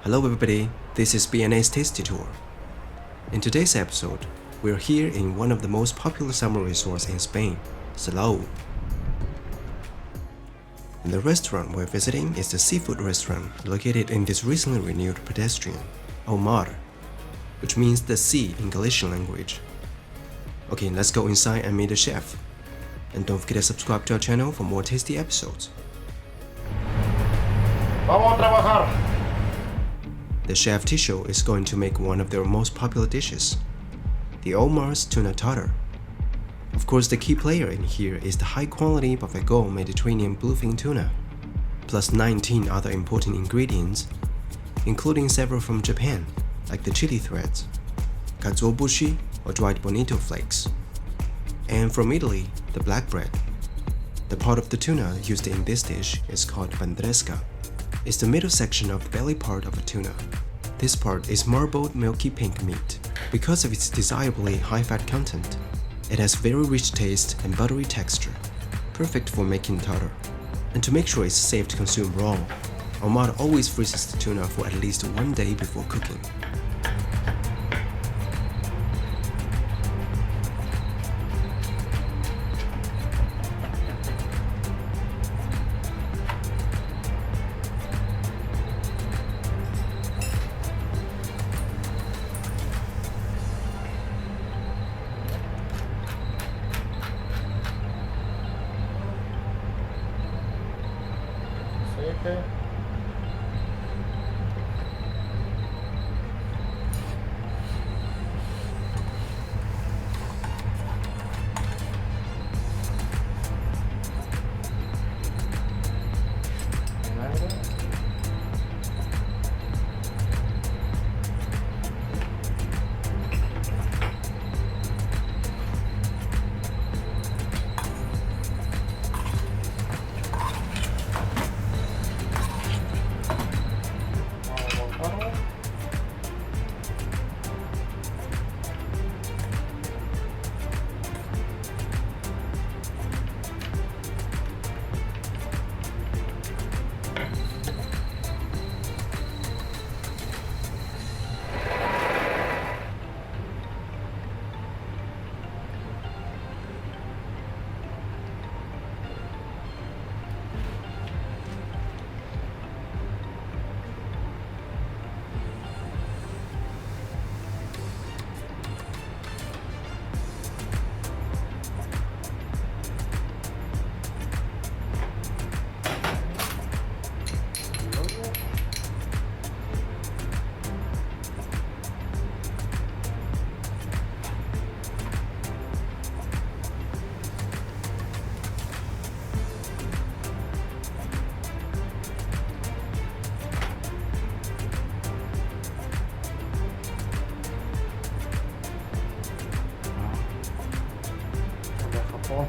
Hello everybody, this is BNA's Tasty Tour. In today's episode, we're here in one of the most popular summer resorts in Spain, Salou. And the restaurant we're visiting is the seafood restaurant located in this recently renewed pedestrian, El Mar, which means the sea in Galician language. Okay, let's go inside and meet the chef. And don't forget to subscribe to our channel for more tasty episodes. Vamos a trabajar. The chef Tisho is going to make one of their most popular dishes, the El Mar's Tuna Tartar. Of course, the key player in here is the high-quality Balfegó Mediterranean Bluefin Tuna, plus 19 other important ingredients, including several from Japan, like the chili threads, katsuobushi or dried bonito flakes, and from Italy, the black bread. The part of the tuna used in this dish is called Ventresca. It's the middle section of the belly part of a tuna. This part is marbled milky-pink meat. Because of its desirably high fat content, it has very rich taste and buttery texture, perfect for making tartar. And to make sure it's safe to consume raw, El Mar always freezes the tuna for at least 1 day before cooking. Aceite. Vinagre. Japón.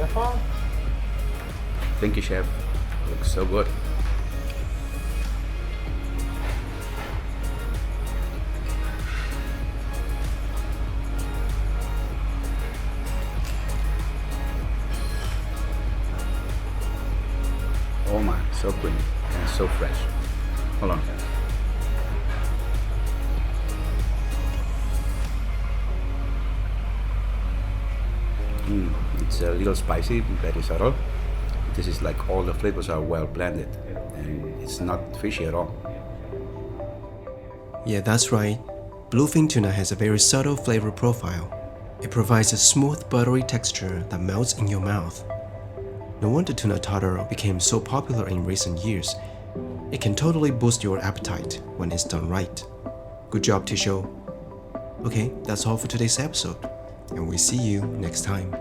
Chef? Thank you, chef. Looks so good. Oh my, so creamy and so fresh. Hold on. It's a little spicy, very subtle. This is like all the flavors are well blended and it's not fishy at all. Yeah, that's right. Bluefin tuna has a very subtle flavor profile. It provides a smooth, buttery texture that melts in your mouth. No wonder tuna tartar became so popular in recent years. It can totally boost your appetite when it's done right. Good job, Tisho. Okay, that's all for today's episode, and we see you next time.